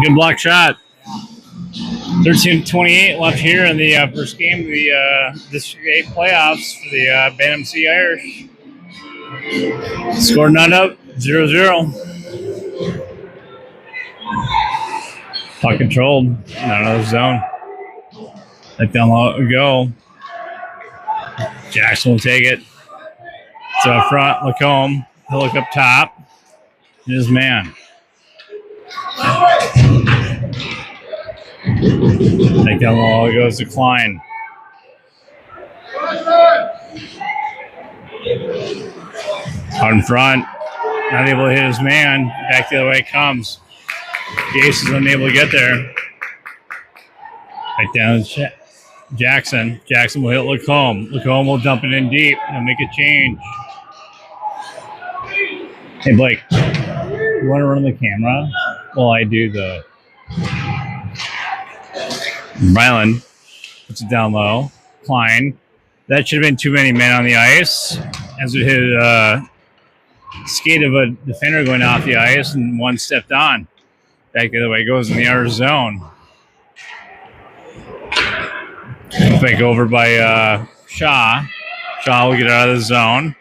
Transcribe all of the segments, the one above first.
Good block shot. 13-28 left here in the first game of the District 8 playoffs for the Bantam C Irish. Score none up, 0-0. Puck controlled, not another zone. Let down low go. Jackson will take it. So up front, Lacombe. He'll look up top. His man. Take down low, it goes to Klein. Out in front, not able to hit his man. Back the other way it comes. Jason's unable to get there. Right down to Jackson. Jackson will hit Lacombe. Lacombe will dump it in deep and make a change. Hey, Blake, you want to run the camera while I do the... Ryland puts it down low. Klein. That should have been too many men on the ice. As it hit skate of a defender going off the ice and one stepped on. Back the other way, goes in the outer zone. Back over by Shaw. Shaw will get out of the zone.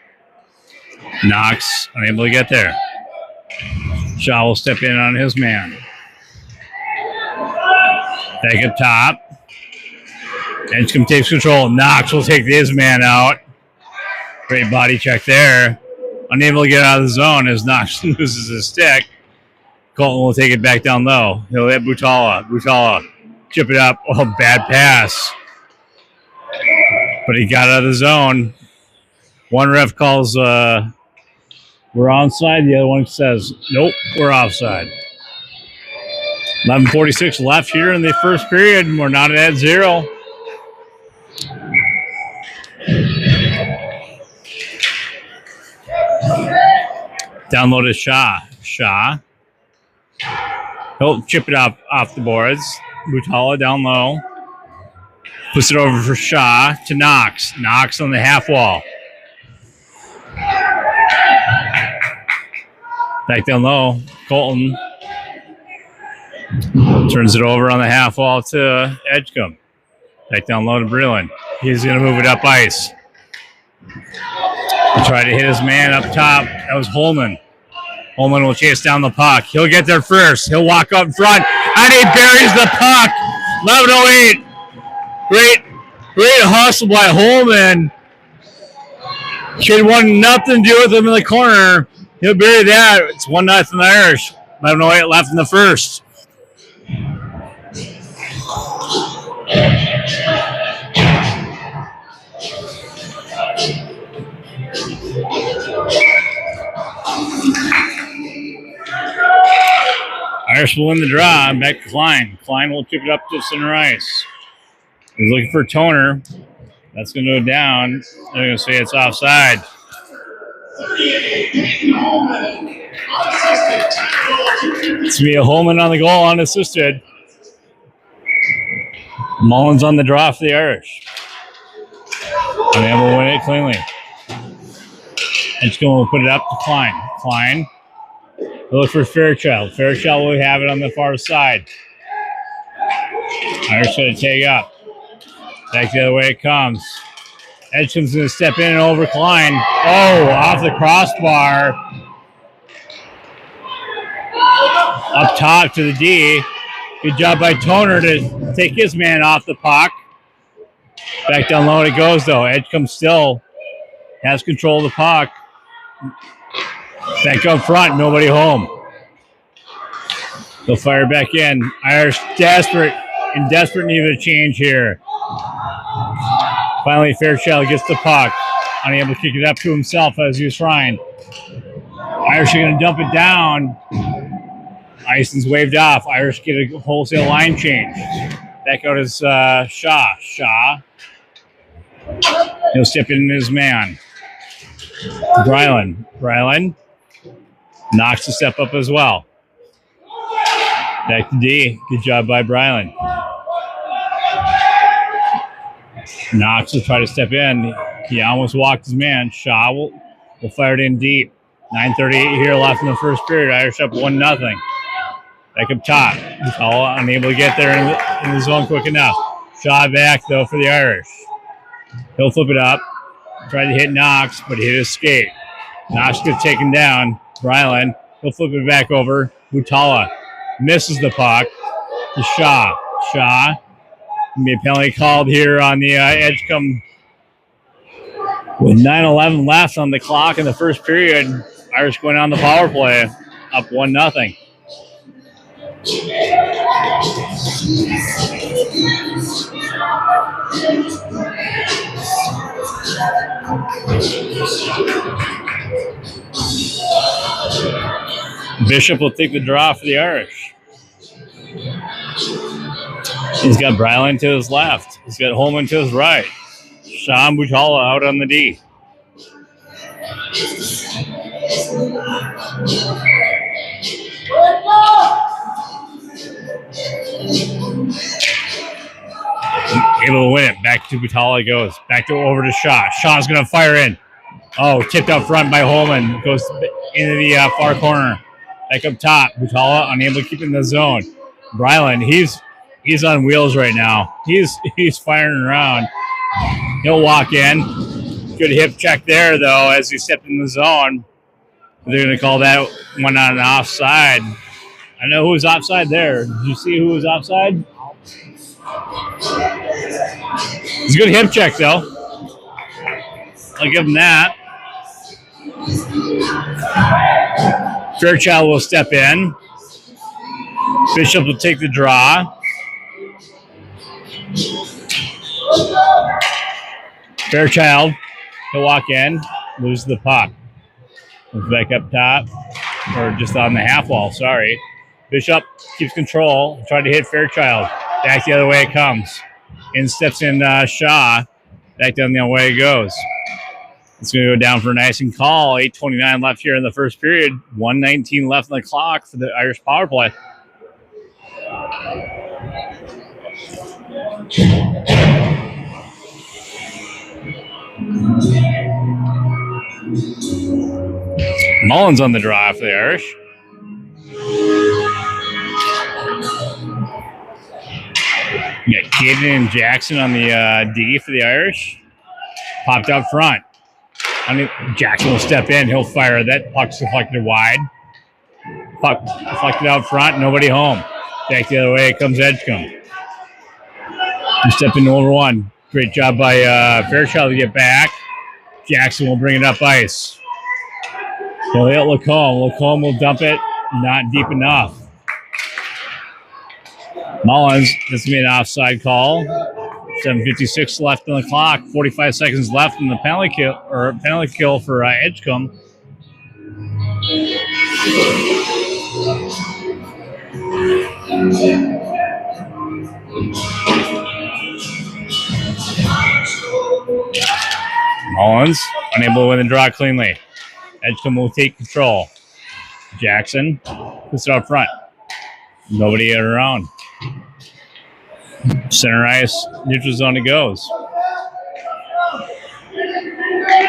Knox unable to get there. Shaw will step in on his man. Back up top. Edgcumbe takes control. Knox will take his man out. Great body check there. Unable to get out of the zone as Knox loses his stick. Colton will take it back down low. He'll hit Butala. Butala chip it up. Oh, bad pass. But he got out of the zone. One ref calls we're onside. The other one says, nope, we're offside. 11:46 left here in the first period, and we're not at 0. Download to Shaw. Shaw. He'll chip it off the boards. Butala down low. Puts it over for Shaw to Knox. Knox on the half wall. Back down low. Colton turns it over on the half wall to Edgcumbe. Back down low to Breland. He's going to move it up ice. He'll try to hit his man up top. That was Holman. Holman will chase down the puck. He'll get there first. He'll walk up in front, and he buries the puck. 11:08. Great hustle by Holman. Should have nothing to do with him in the corner. He'll bury that. It's 1-0 Irish. 11:08 left in the first. Irish will win the draw. Back to Klein. Klein will chip it up to center ice. He's looking for Toner. That's going to go down. They're going to say it's offside. It's going to be a Holman on the goal, unassisted. Mullins on the draw for the Irish. Unable to win it cleanly. Edgcumbe will put it up to Klein. Klein. Look for Fairchild. Fairchild will have it on the far side. Irish going to take up. Back the other way it comes. Edgcumbe's going to step in and over Klein. Oh, off the crossbar. Up top to the D. Good job by Toner to take his man off the puck. Back down low it goes, though. Edgcumbe still has control of the puck. Back up front, nobody home. They'll fire back in. Irish desperate need of a change here. Finally, Fairchild gets the puck. Unable to kick it up to himself as he was trying. Irish are going to dump it down. Ison's waved off. Irish get a wholesale line change. Back out is Shaw. Shaw. He'll step in his man. Bryland. Bryland. Knocks a step up as well. Back to D. Good job by Bryland. Knox will try to step in. He almost walked his man. Shaw will fire it in deep. 9:38 here left in the first period. Irish up 1-0. Back up top. All unable to get there in the zone quick enough. Shot back though for the Irish. He'll flip it up. Tried to hit Knox, but he hit his skate. Knox gets taken down. Brylan. He'll flip it back over. Butala misses the puck to Shaw. Shaw. Gonna be a penalty called here on the Edgcumbe. With 9:11 left on the clock in the first period, Irish going on the power play, up 1-0. Bishop will take the draw for the Irish. He's got Brylan to his left. He's got Holman to his right. Sean Butala out on the D. Able to win it. Back to Butala goes. Back to over to Shaw. Shaw's going to fire in. Oh, tipped up front by Holman. Goes into the far corner. Back up top. Butala unable to keep in the zone. Brylan, he's on wheels right now. He's firing around. He'll walk in. Good hip check there, though, as he stepped in the zone. They're going to call that one on an offside. I know who was offside there. Did you see who was offside? It's a good hip check, though. I'll give him that. Fairchild will step in. Bishop will take the draw. Fairchild, he'll walk in, lose the puck. Moves back up top, or just on the half wall, sorry. Bishop keeps control, tried to hit Fairchild. Back the other way it comes. In steps in Shaw. Back down the other way it goes. It's going to go down for an icing call. 8:29 left here in the first period. 1:19 left on the clock for the Irish power play. Mullins on the draw for the Irish. You got Caden and Jackson on the D for the Irish. Popped up front. Jackson will step in. He'll fire. That puck's deflected wide. Puck deflected out front. Nobody home. Back the other way. It comes Edgcumbe. You step into over one. Great job by Fairchild to get back. Jackson will bring it up ice. He'll hit Lacombe. Lacombe will dump it. Not deep enough. Mullins, this will be an offside call. 7:56 left on the clock. 45 seconds left in the penalty kill for Edgcumbe. Mullins unable to win the draw cleanly. Edgcumbe will take control. Jackson puts it up front. Nobody around. Center ice, neutral zone it goes.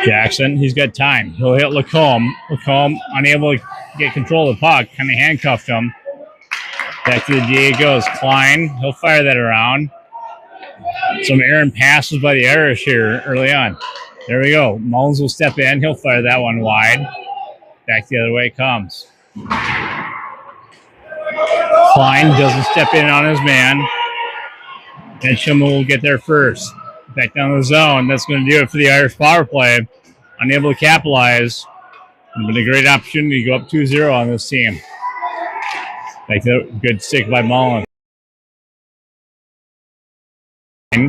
Jackson, he's got time. He'll hit Lacombe. Lacombe unable to get control of the puck, kind of handcuffed him. Back to the D it goes. Klein, he'll fire that around. Some errant passes by the Irish here early on. There we go. Mullins will step in. He'll fire that one wide. Back the other way it comes. Klein doesn't step in on his man. Edgcumbe will get there first. Back down the zone. That's going to do it for the Irish power play. Unable to capitalize. It's been a great opportunity to go up 2-0 on this team. Like a good stick by Mullins.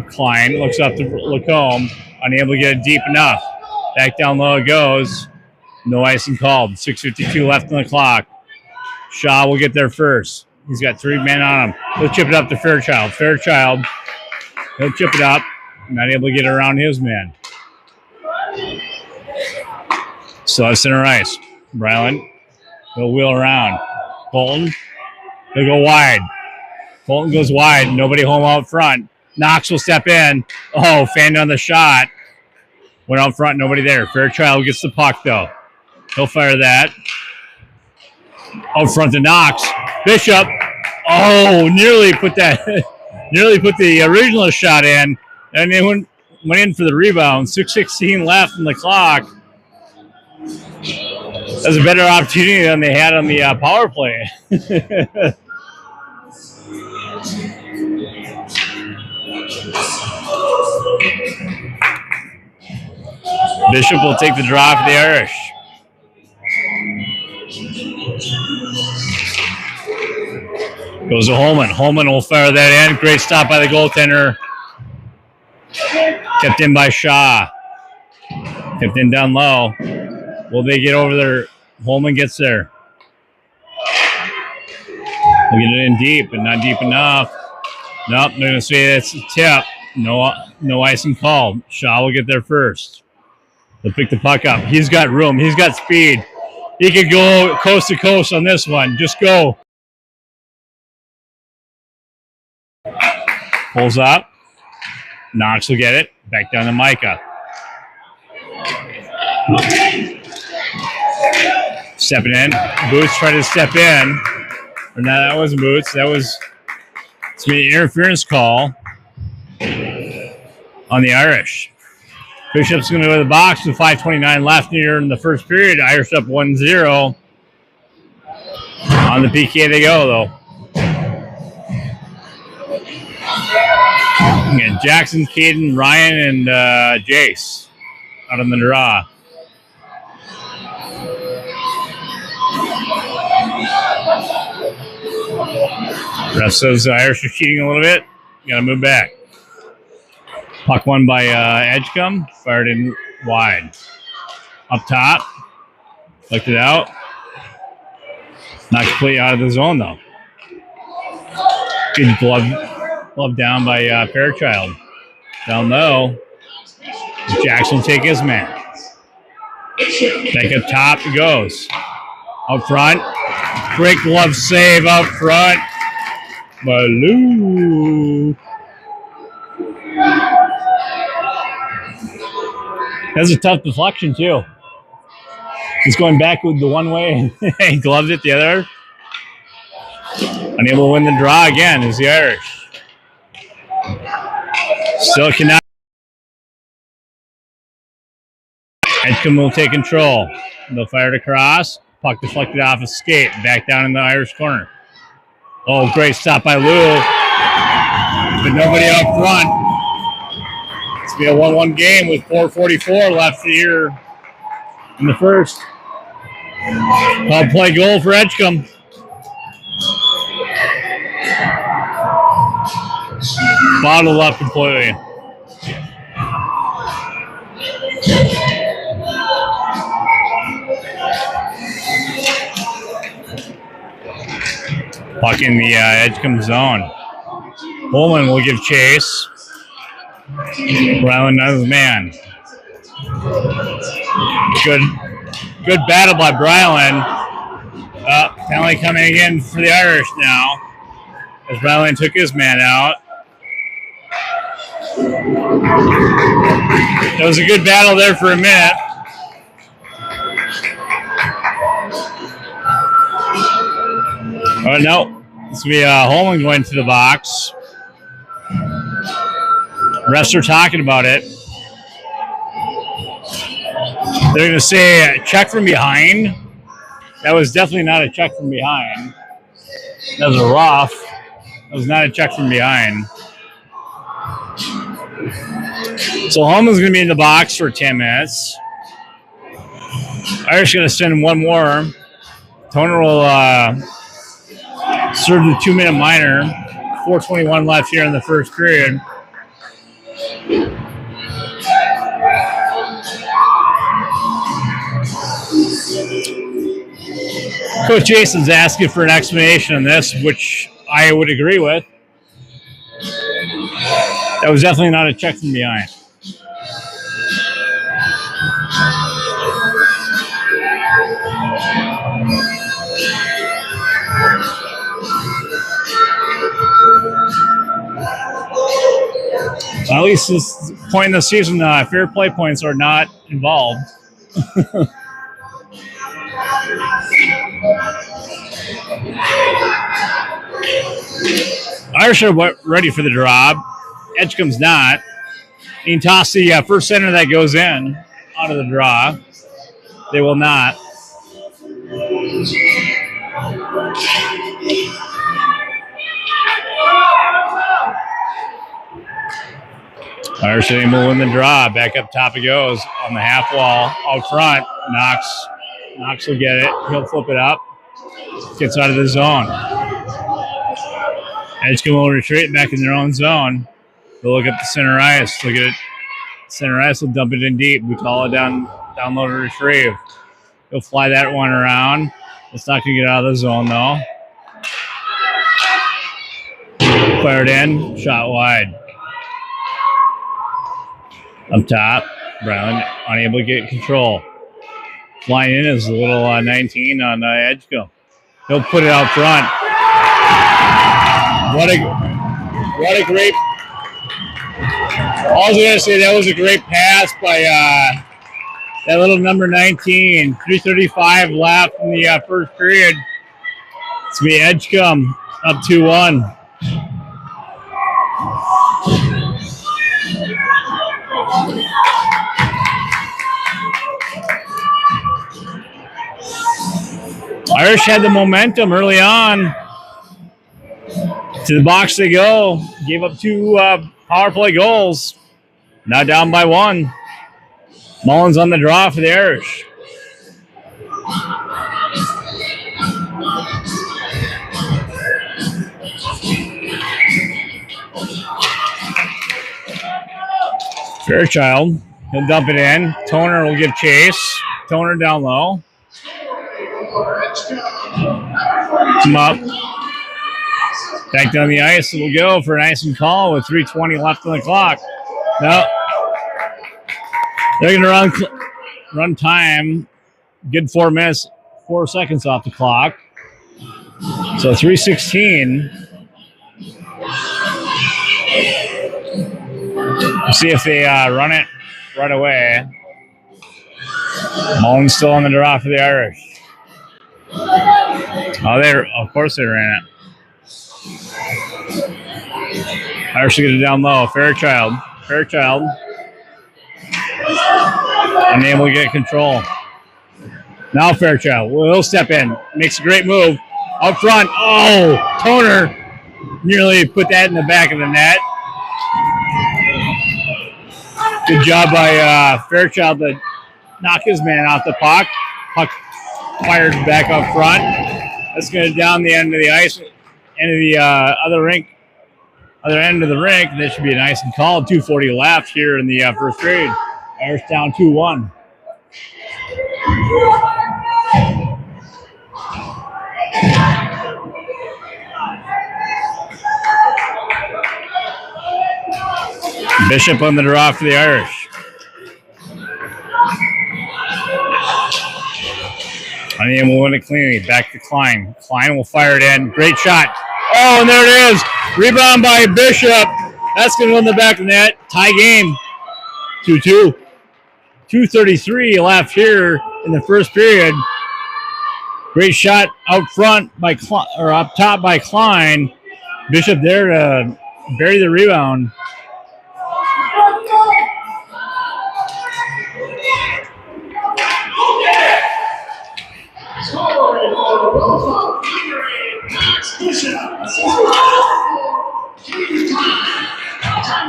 Klein looks up to Lacombe. Unable to get it deep enough. Back down low it goes. No icing called. 6:52 left on the clock. Shaw will get there first. He's got 3 men on him. He'll chip it up to Fairchild. Fairchild, he'll chip it up. Not able to get around his man. Still has center ice. Brylan, he'll wheel around. Bolton, he'll go wide. Bolton goes wide. Nobody home out front. Knox will step in. Oh, fanned on the shot. Went out front, nobody there. Fairchild gets the puck, though. He'll fire that. Out front to Knox. Bishop. Oh, nearly put the original shot in. And they went in for the rebound. 6:16 left in the clock. That was a better opportunity than they had on the power play. Bishop will take the draw for the Irish. Goes to Holman. Holman will fire that in. Great stop by the goaltender. Kept in by Shaw. Kept in down low. Will they get over there? Holman gets there. We'll get it in deep, but not deep enough. Nope, they're going to say that's a tip. No icing called. Shaw will get there first. They'll pick the puck up. He's got room. He's got speed. He could go coast to coast on this one. Just go. Pulls up. Knox will get it. Back down to Micah. Stepping in. Boots tried to step in. Or no, that wasn't Boots. That was an interference call on the Irish. Bishop's going to go to the box with 5:29 left here in the first period. Irish up 1-0. On the PK they go, though. Again, Jackson, Caden, Ryan, and Jace out on the draw. Ref says the Irish are cheating a little bit. Got to move back. Puck won by Edgcumbe. Fired in wide. Up top. Flicked it out. Not completely out of the zone, though. Good glove down by Fairchild. Down low. Jackson will take his man. Back up top it goes. Up front. Great glove save up front. Baloo. That's a tough deflection, too. He's going back with the one way. He gloved it the other. Unable to win the draw again is the Irish. Still cannot. Edgcumbe will take control. They'll fire it across. Puck deflected off a skate. Back down in the Irish corner. Oh, great stop by Lou. But nobody up front. It's be a 1-1 game with 4:44 left here in the first. Power play goal for Edgcumbe. Bottled up completely. Puck in the Edgcumbe zone. Holman will give chase. Ryland another man. Good battle by Bryland. Penalty coming again for the Irish now. As Bryland took his man out. It was a good battle there for a minute. Oh, no. This will be Holman going to the box. Refs are talking about it. They're going to say check from behind. That was definitely not a check from behind. That was a rough. That was not a check from behind. So Holman's going to be in the box for 10 minutes. Irish going to send one more. Toner will serve the 2-minute minor. 4:21 left here in the first period. Coach Jason's asking for an explanation on this, which I would agree with. That was definitely not a check from behind. At least this point in the season, fair play points are not involved. Irish are ready for the drop. Edgecumbe's not. You can toss the first center that goes in out of the draw. They will not. Irish will win the draw. Back up top it goes on the half wall out front. Knox will get it. He'll flip it up. Gets out of the zone. Edgecumbe will retreat back in their own zone. They'll look up the center ice. Look at it. Center ice will dump it in deep. We call it down low to retrieve. He'll fly that one around. It's not going to get out of the zone, though. Fired in. Shot wide. Up top. Brown unable to get control. Flying in is a little 19 on Edgecumbe. He'll put it out front. What a great. I was going to say that was a great pass by that little number 19. 3:35 left in the first period. It's going to be Edgecumbe up 2-1. Irish had the momentum early on. To the box they go. Gave up 2 power play goals. Now down by 1. Mullins on the draw for the Irish. Fairchild. He'll dump it in. Toner will give chase. Toner down low. Come up. Back down the ice, it will go for an icing call with 3:20 left on the clock. No. They're going to run time. Good 4 minutes, 4 seconds off the clock. So 3:16. See if they run it right away. Mullins still on the draw for the Irish. Oh, of course they ran it. Irish get it down low. Fairchild. Unable to get control. Now Fairchild. Well, he'll step in. Makes a great move. Up front. Oh, Toner nearly put that in the back of the net. Good job by Fairchild to knock his man off the puck. Puck fired back up front. That's going to down the end of the ice, end of the other end of the rink. That should be a nice and call. 2:40 left here in the first period. Irish down 2-1. Bishop on the draw for the Irish. Onion will win it cleanly. Back to Klein. Klein will fire it in. Great shot. Oh, and there it is. Rebound by Bishop. That's going to go in the back of the net. Tie game. 2-2. 2:33 left here in the first period. Great shot out front by up top by Klein. Bishop there to bury the rebound.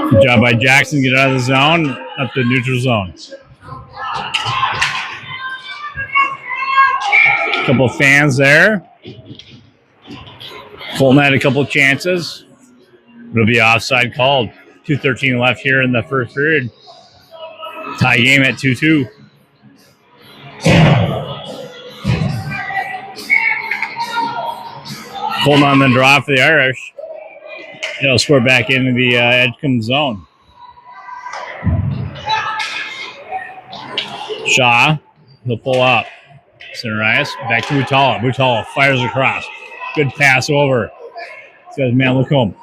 Good job by Jackson. Get out of the zone. Up to neutral zone. A couple of fans there. Fulton had a couple of chances. It'll be offside called. 2:13 left here in the first period. Tie game at 2-2. Fulton on the draw for the Irish. It'll score back into the Edgcumbe zone. Shaw, he'll pull up. Center ice, back to Butala. Butala fires across. Good pass over. This guy's man, look home.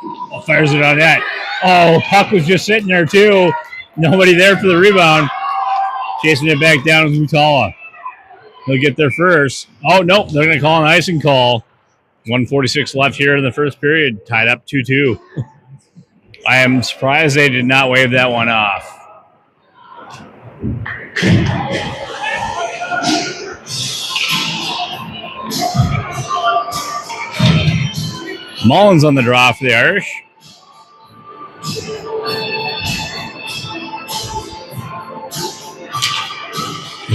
Fires it on that. Oh, puck was just sitting there too. Nobody there for the rebound. Chasing it back down with Butala. He'll get there first. Oh, no, they're going to call an icing call. 1:46 left here in the first period. Tied up 2-2. I am surprised they did not wave that one off. Mullins on the draw for the Irish.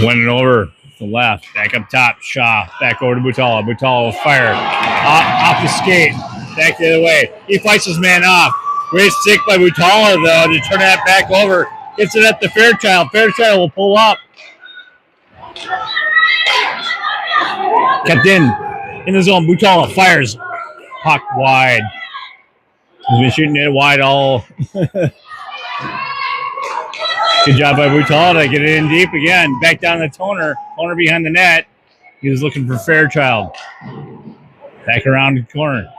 Winning over the left. Back up top. Shaw. Back over to Butala. Butala will fire. Off the skate. Back the other way. He fights his man off. Great stick by Butala, though, to turn that back over. Gets it at the Fairchild. Fairchild will pull up. Kept in the zone. Butala fires. Puck wide. He's been shooting it wide all. Good job by Butala to get it in deep again. Back down the toner. Toner behind the net. He was looking for Fairchild. Back around the corner.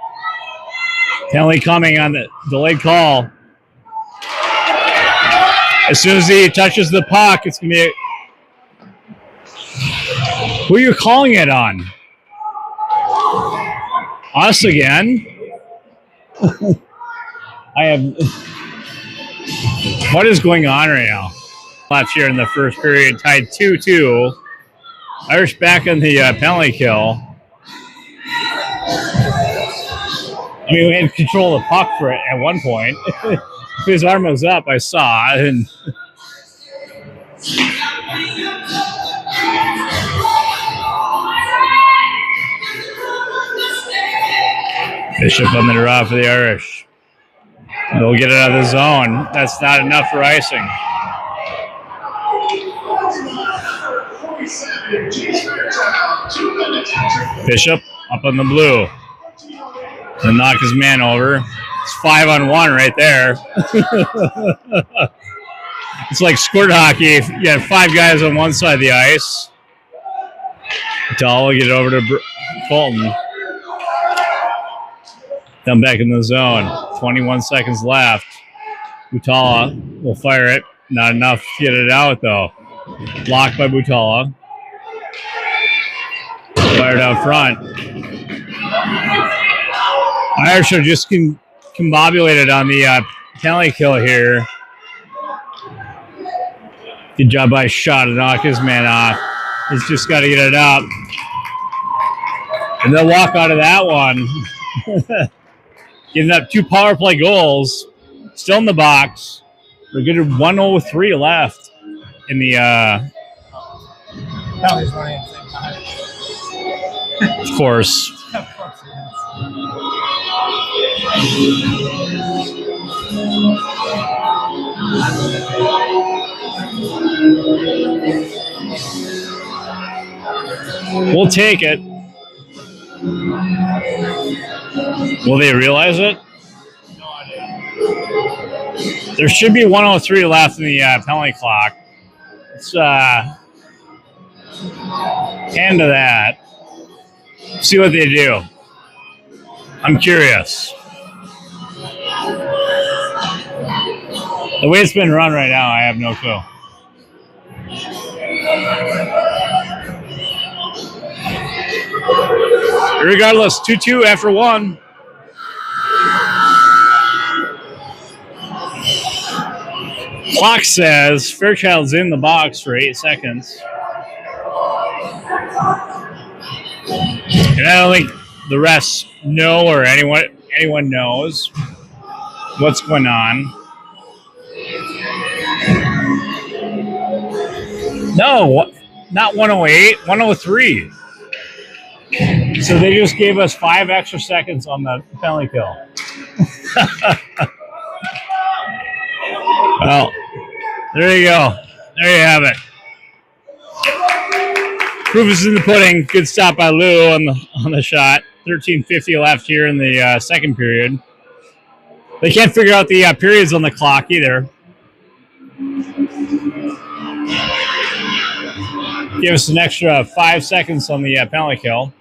Penalty coming on the delayed call. As soon as he touches the puck, it's going to be... Who are you calling it on? Us again? I have... What is going on right now? Left here in the first period, tied 2-2. Irish back on the penalty kill. I mean, we had control of the puck for it at one point. His arm was up, I saw, and Bishop on the draw for the Irish. They'll get it out of the zone. That's not enough for icing. Bishop up on the blue. To knock his man over. It's 5-on-1 right there. It's like squirt hockey. You have 5 guys on one side of the ice. Dahl will get it over to Fulton. Then back in the zone. 21 seconds left. Butala will fire it. Not enough to get it out, though. Blocked by Butala. Fired out front. Irish are just combobulated on the penalty kill here. Good job by Shaw to knock his man off. He's just got to get it up. And they'll walk out of that one. Giving up 2 power play goals. Still in the box. We're good at 1:03 left in the... Penalties running at the same time. Of course. Of course it We'll take it. Will they realize it? No idea. There should be 1:03 left in the penalty clock. Let's hand to that. See what they do. I'm curious. The way it's been run right now, I have no clue. Regardless, 2-2 after 1. Clock says Fairchild's in the box for 8 seconds. And I don't think the refs know or anyone knows what's going on. No, not 108, 103. So they just gave us 5 extra seconds on the penalty kill. Well, there you go. There you have it. Proof is in the pudding. Good stop by Lou on the shot. 13:50 left here in the second period. They can't figure out the periods on the clock either. Give us an extra 5 seconds on the penalty kill.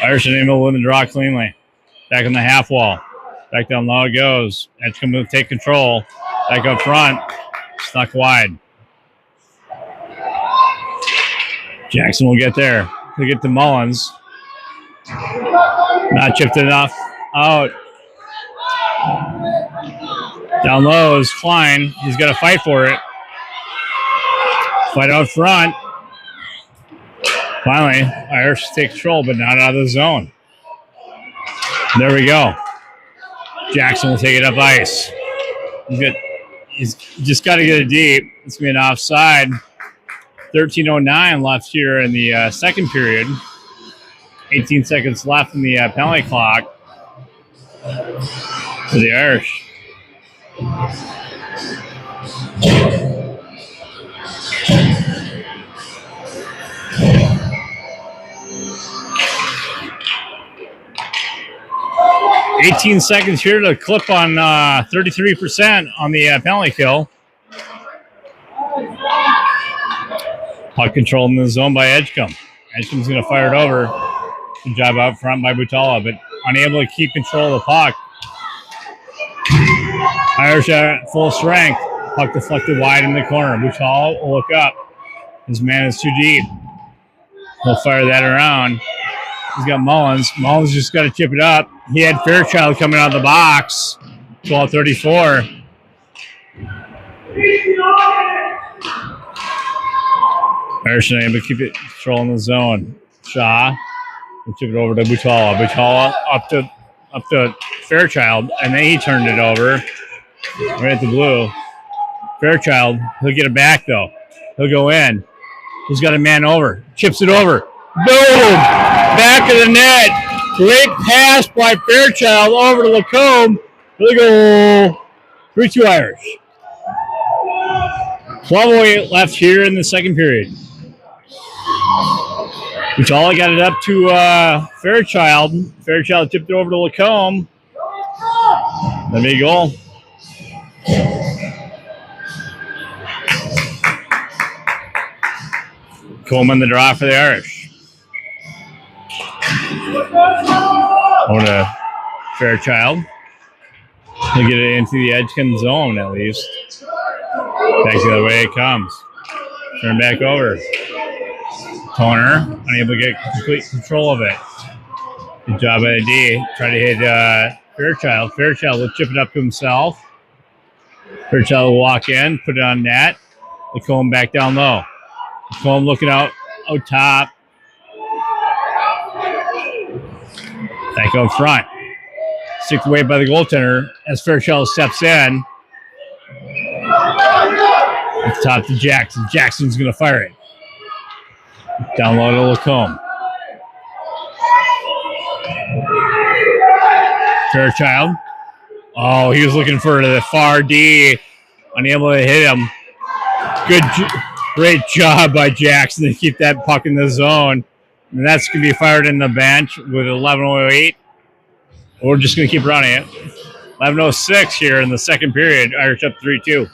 Irish are able to win the draw cleanly. Back on the half wall. Back down low it goes. Edgcumbe will take control. Back up front. Stuck wide. Jackson will get there. He'll get to Mullins. Not chipped enough. Out. Down low is Klein. He's got to fight for it. Fight out front. Finally, Irish take control, but not out of the zone. There we go. Jackson will take it up ice. He's just got to get it deep. It's going to be an offside. 13:09 left here in the second period. 18 seconds left in the penalty clock for the Irish. $18 seconds here to clip on 33% on the penalty kill. Puck control in the zone by Edgcumbe. Edgecumbe's going to fire it over. Good job out front by Butala, but unable to keep control of the puck. Irish at full strength. Puck deflected wide in the corner. Butala will look up. His man is too deep. He'll fire that around. He's got Mullins. Mullins just got to chip it up. He had Fairchild coming out of the box. 12:34. Irish not able to keep it controlling the zone. Shaw will chip it over to Butala. Butala up to Fairchild, and then he turned it over right at the blue. Fairchild, he'll get it back though. He'll go in. He's got a man over. Chips it over. Boom! Back of the net. Great pass by Fairchild over to Lacombe. Here they go. 3-2 Irish. 12:08 left here in the second period. Butala got it up to Fairchild. Fairchild tipped it over to Lacombe. There we go. Coleman the draw for the Irish. Over to Fairchild. He'll get it into the Edgcumbe zone at least. Back the other way it comes. Turn back over. Toner, unable to get complete control of it. Good job by the D. Try to hit Fairchild. Fairchild will chip it up to himself. Fairchild will walk in, put it on net. Lacombe back down low. Lacombe looking out top. Back out front. Sticked away by the goaltender as Fairchild steps in. It's top to Jackson. Jackson's going to fire it. Down low to Lacombe. Fairchild. Oh, he was looking for the far D. Unable to hit him. Great job by Jackson to keep that puck in the zone. And that's going to be fired in the bench with 11:08. We're just going to keep running it. 11:06 here in the second period. Irish up 3-2.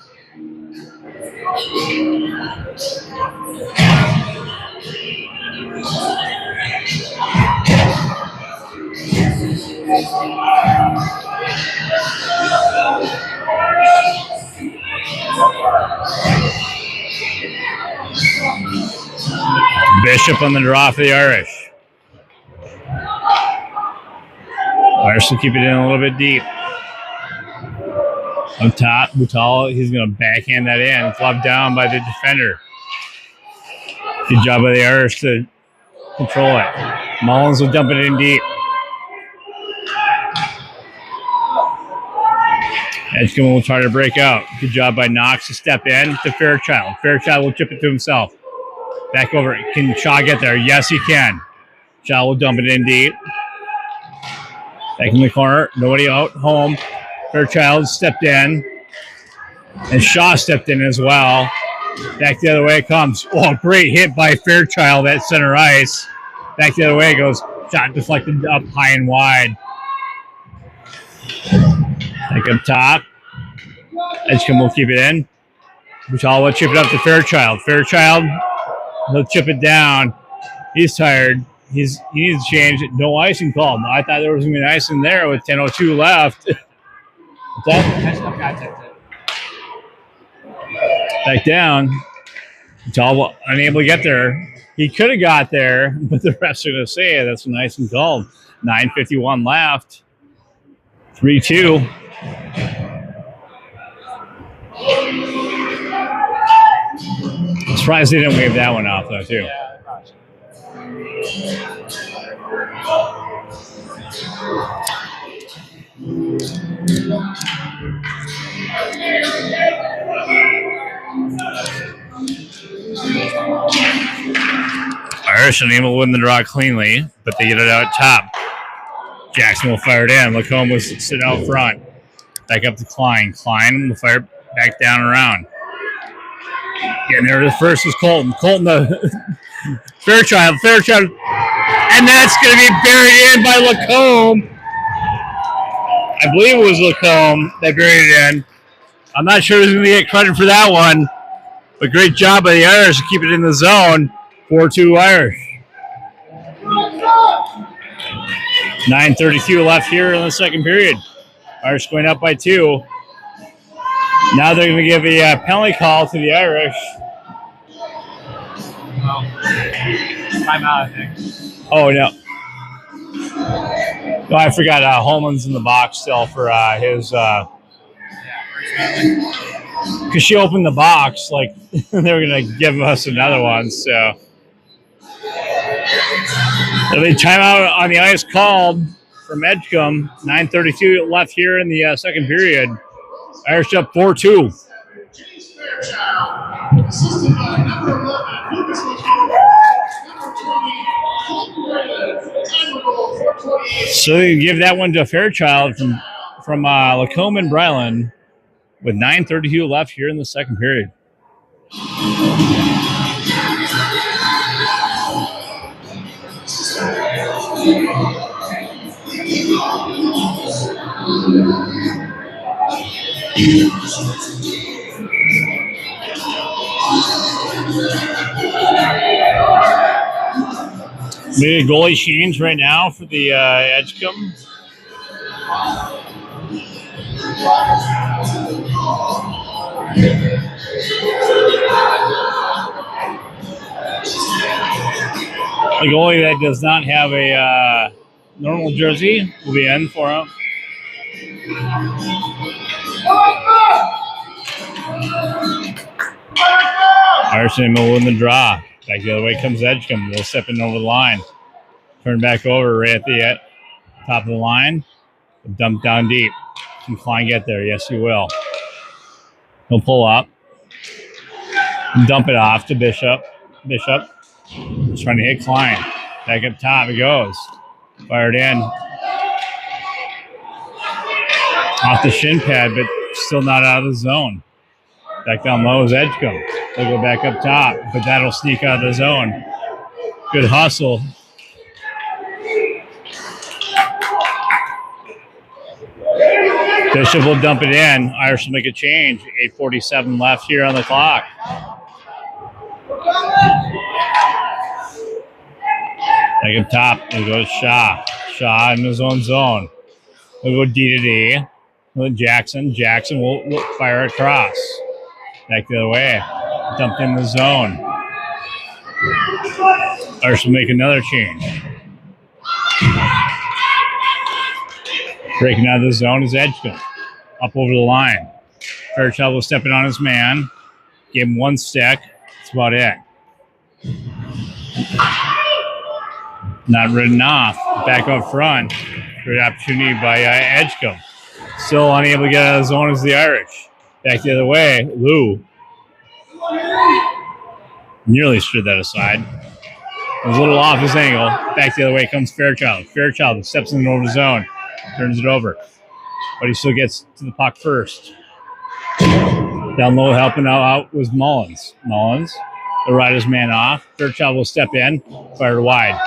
Bishop on the draw for the Irish. Irish will keep it in a little bit deep. On top, Butala, he's going to backhand that in. It's lobbed down by the defender. Good job by the Irish to control it. Mullins will dump it in deep. Edgcumbe will try to break out. Good job by Knox to step in to Fairchild. Fairchild will chip it to himself. Back over. Can Shaw get there? Yes, he can. Shaw will dump it in deep. Back in the corner. Nobody out. Home. Fairchild stepped in. And Shaw stepped in as well. Back the other way it comes. Oh, great hit by Fairchild at center ice. Back the other way it goes. Shot deflected up high and wide. Back up top. Edgcumbe will keep it in. Butala will chip it up to Fairchild. Fairchild, he'll chip it down. He's tired. He needs to change it. No icing called. I thought there was going to be an icing there with 10:02 left. What's that? Back down. Butala unable to get there. He could have got there, but the refs are going to say that's nice and called. 9:51 left. 3-2. I'm surprised they didn't wave that one off, though, too. Yeah, gotcha. Irish unable to win the draw cleanly, but they get it out top. Jackson will fire it in. Lacombe will sit out front. Back up to Klein. Klein will fire back down and around. Getting there to first is Colton. Colton, the Fairchild. And that's going to be buried in by Lacombe. I believe it was Lacombe that buried it in. I'm not sure who's going to get credit for that one, but great job by the Irish to keep it in the zone. 4-2 Irish. 9:32 left here in the second period. Irish going up by 2. Now they're going to give a penalty call to the Irish. Well, timeout, I think. Oh, no. No, I forgot. Holman's in the box still for his... Because she opened the box, like, they were going to give us another one, so... The timeout on the ice called from Edgcumbe. 9:32 left here in the second period. Irish up 4-2. So you give that one to Fairchild from Lacombe and Bryland with 9:32 left here in the second period. Maybe a goalie change right now for the Edgcumbe. A goalie that does not have a normal jersey will be in for him. Arson will win the draw. Back the other way comes Edgcumbe. They'll step in over the line. Turn back over right at the top of the line. Dump down deep. Can Klein get there? Yes, he will. He'll pull up. Dump it off to Bishop. Bishop is trying to hit Klein. Back up top it goes. Fired in. Off the shin pad, but still not out of the zone. Back down low is Edgcumbe. They'll go back up top, but that'll sneak out of the zone. Good hustle. Bishop will dump it in. Irish will make a change. 8:47 left here on the clock. Back up top, they'll go to Shaw. Shaw in his own zone. They'll go D to D. Jackson. Jackson will fire across. Back the other way. Dumped in the zone. Irish will make another change. Breaking out of the zone is Edgcumbe. Up over the line. Fairchild will step in on his man. Give him one stick. That's about it. Not ridden off. Back up front. Great opportunity by Edgcumbe. Still unable to get out of the zone is the Irish. Back the other way. Lou. Nearly stood that aside. It was a little off his angle. Back the other way comes Fairchild. Fairchild steps in over the zone. Turns it over. But he still gets to the puck first. Down low helping out was Mullins. Mullins will ride his man off. Fairchild will step in. Fired wide.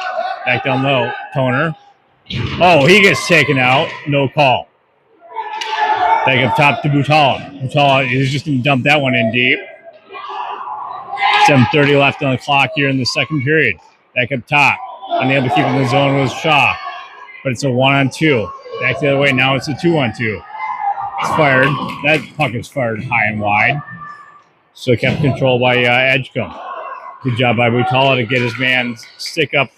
Back down low. Toner. Oh, he gets taken out. No call. Back up top to Butala. Butala is just going to dump that one in deep. 7:30 left on the clock here in the second period. Back up top. Unable to keep in the zone was Shaw. But it's a 1-on-2. Back the other way. Now it's a 2-on-2. It's fired. That puck is fired high and wide. So kept control by Edgcumbe. Good job by Butala to get his man stick up.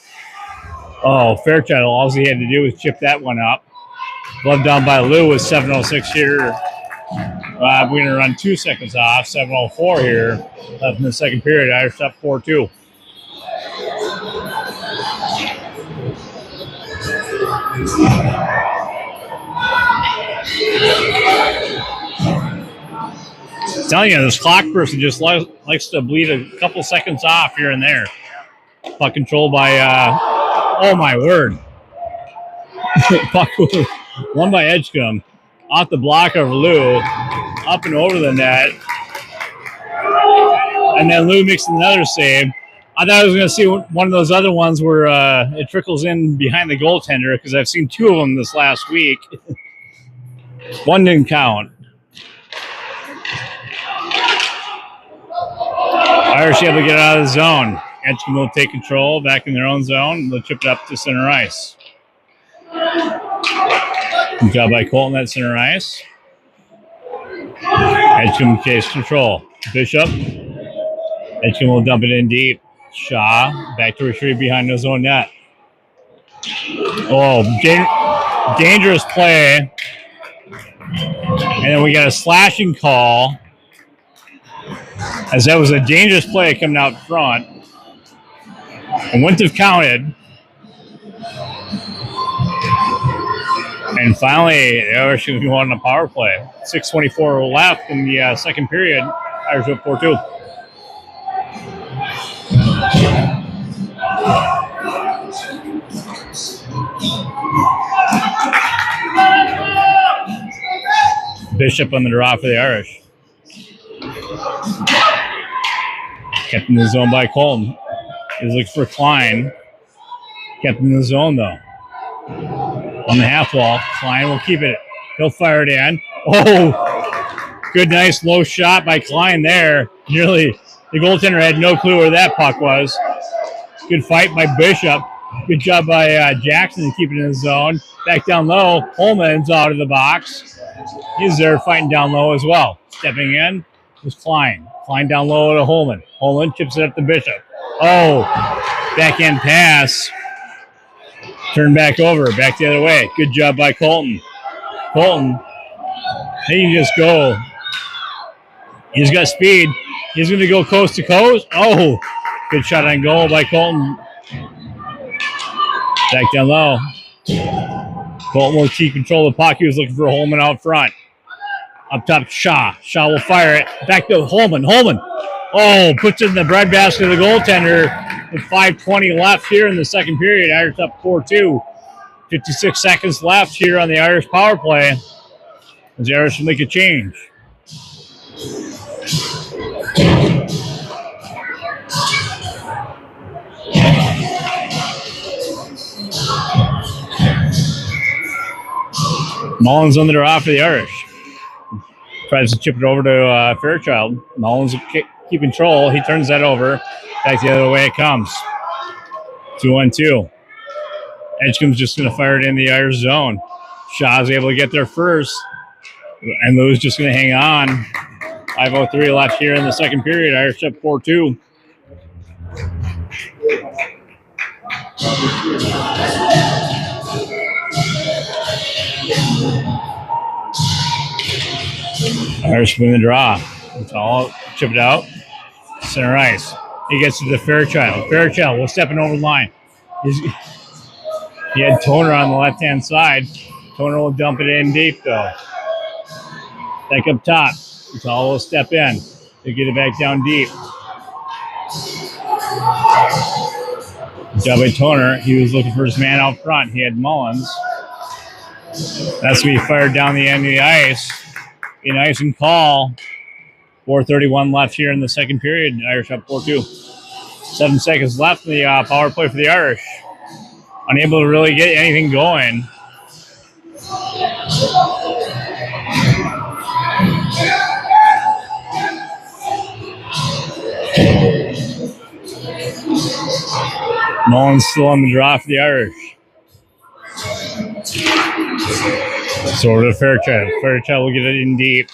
Oh, Fairchild, all he had to do was chip that one up. Glove down by Lou with 7:06 here. We're going to run 2 seconds off. 7:04 here left in the second period. Irish up 4-2. I'm telling you, this clock person just likes to bleed a couple seconds off here and there. Puck controlled by, oh my word. Puck won by Edgcumbe. Off the block of Lou, up and over the net. And then Lou makes another save. I thought I was going to see one of those other ones where it trickles in behind the goaltender, because I've seen 2 of them this last week. One didn't count. Irish able to get out of the zone. Edgcumbe will take control back in their own zone. They'll chip it up to center ice. Good job by Colton at center ice. Edgcumbe takes control. Bishop. Edgcumbe will dump it in deep. Shaw back to retrieve behind his own net. Oh, dangerous play. And then we got a slashing call, as that was a dangerous play coming out front. And wouldn't have counted. And finally, the Irish going to go on a power play. 6:24 left in the second period. Irish up 4-2. Bishop on the draw for the Irish. Kept in the zone by Colton. He's looking for Klein. Kept in the zone, though. On the half wall, Klein will keep it. He'll fire it in. Oh, good, nice low shot by Klein there. Nearly, the goaltender had no clue where that puck was. Good fight by Bishop. Good job by Jackson keeping it in the zone. Back down low, Holman's out of the box. He's there fighting down low as well. Stepping in was Klein. Klein down low to Holman. Holman chips it up to Bishop. Oh, backhand pass. Turn back over, back the other way. Good job by Colton. Colton, he can just go. He's got speed. He's going to go coast to coast. Oh, good shot on goal by Colton. Back down low. Colton will keep control of the puck. He was looking for Holman out front. Up top, Shaw. Shaw will fire it. Back to Holman. Holman. Oh, puts it in the breadbasket of the goaltender. With 5:20 left here in the second period. Irish up 4-2. 56 seconds left here on the Irish power play, as the Irish will make a change. Mullins on the draw for the Irish. Tries to chip it over to Fairchild. Mullins will keep control. He turns that over. Back the other way it comes. 2-1-2. Edgecumbe's just going to fire it in the Irish zone. Shaw's able to get there first. And Lou's just going to hang on. 5:03 left here in the second period. Irish up 4-2. Irish win the draw. It's all chip it out. Center ice. He gets to the Fairchild. Fairchild will step in over the line. He had Toner on the left-hand side. Toner will dump it in deep, though. Back up top. Utah will step in to get it back down deep. Good job by Toner. He was looking for his man out front. He had Mullins. That's when he fired down the end of the ice. Be nice and call. 4:31 left here in the second period. Irish up 4-2. 7 seconds left in the power play for the Irish. Unable to really get anything going. Mullins still on the draw for the Irish. So over to Fairchild. Fairchild will get it in deep.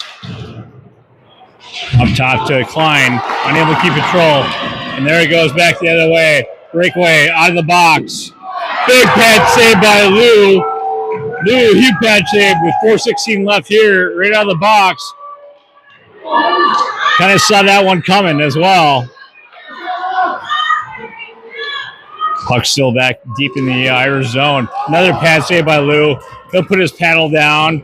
Up top to Klein. Unable to keep control. And there he goes back the other way. Breakaway out of the box. Big pad save by Lou. Lou, huge pad save with 4:16 left here, right out of the box. Kind of saw that one coming as well. Puck still back deep in the Irish zone. Another pad save by Lou. He'll put his paddle down.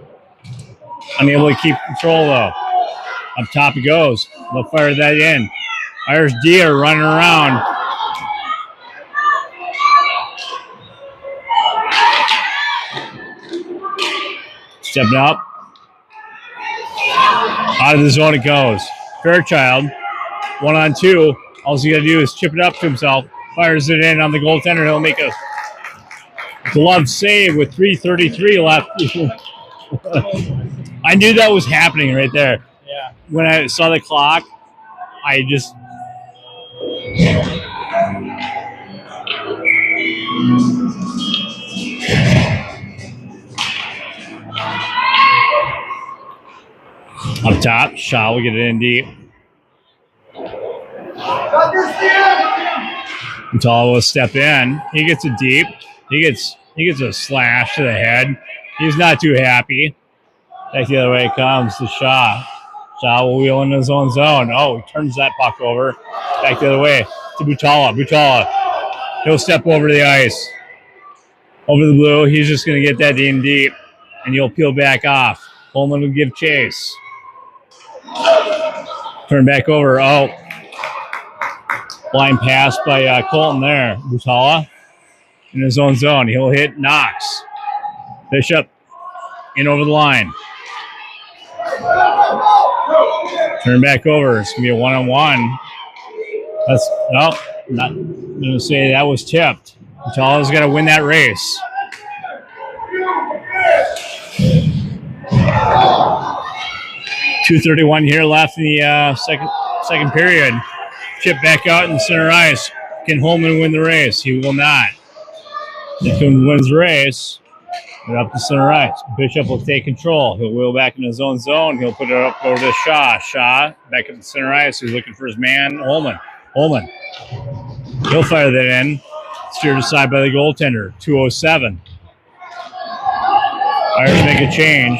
Unable to keep control though. Up top he goes. They'll fire that in. Irish D are running around. Stepping up. Out of the zone it goes. Fairchild, 1-on-2. All he got to do is chip it up to himself. Fires it in on the goaltender. He'll make a glove save with 3:33 left. I knew that was happening right there. Yeah. When I saw the clock, I just... Up top, Shaw will get it in deep. Utala will step in. He gets it deep. He gets a slash to the head. He's not too happy. Back the other way it comes to Shaw. Shaw will wheel in his own zone. Oh, he turns that puck over. Back the other way to Butala. Butala. He'll step over the ice. Over the blue. He's just going to get that in deep. And he'll peel back off. Coleman will give chase. Turn back over. Oh. Blind pass by Colton there. Butala in his own zone. He'll hit Knox. Bishop in over the line. Turn back over. It's going to be a 1-on-1. That's, no, not going to say that was tipped. Butala's got to win that race. .231 here left in the second period. Chip back out in the center ice. Can Holman win the race? He will not. Edgcumbe wins the race. Right up the center ice. Bishop will take control. He'll wheel back in his own zone. He'll put it up over to Shaw. Shaw back up the center ice. He's looking for his man, Holman. Holman. He'll fire that in. Steered aside by the goaltender. 2:07. Irish make a change.